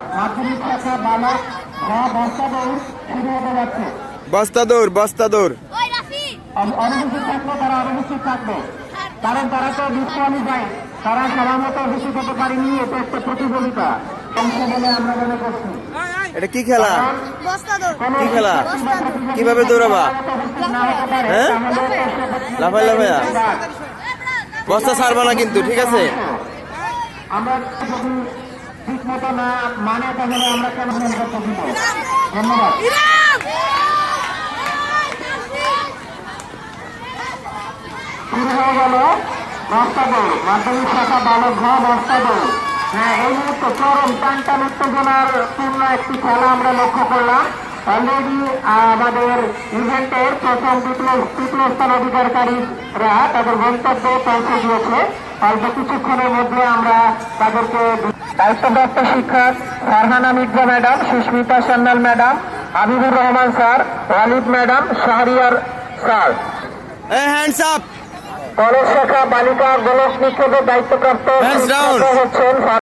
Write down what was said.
মাধ্যমিক শাখা বালক বস্তা দৌড় শুরু হতে যাচ্ছে। বস্তা দৌড় অনুপস্থিত থাকলে তারা অনুপস্থিত থাকবে, কারণ তারা তো ডিসকোয়ালিফাই, তারা সময় মতো উপস্থিত হতে পারেনি। এটা একটা প্রতিযোগিতা অংশ বলে আমরা মনে করছি। এটা কি খেলা? কি খেলা? কিভাবে দৌড়াবা? হ্যাঁ, লাফাই লাফাইয়া বস্তা ছাড়বা না কিন্তু, ঠিক আছে? আমরা যদি ঠিক মতো না মানে তাহলে আমরা কেন করতে দিব? ধন্যবাদ। শুরু হয়ে গেল বস্তা দৌড়, মাধ্যমিক শাখা বালক বস্তা দৌড়। হ্যাঁ, এই মুহূর্তে চরম টানটান উত্তেজনার পূর্ণ একটি খেলা আমরা লক্ষ্য করলাম। অলরেডি আমাদের ইভেন্টের প্রথম তৃতীয় স্থান অধিকারীরা তাদের গন্তব্যে পৌঁছে গিয়েছে। অল্প কিছুক্ষণের মধ্যে আমরা তাদেরকে দায়িত্বপ্রাপ্ত শিক্ষক Farhana Mirza madam, Susmita Sanyal madam, Habibur Rahman sir, Walid madam, Shahriar sir, hands up. College শাখা বালিকা গোলক নিক্ষেপের দায়িত্বপ্রাপ্ত Hands down. হচ্ছেন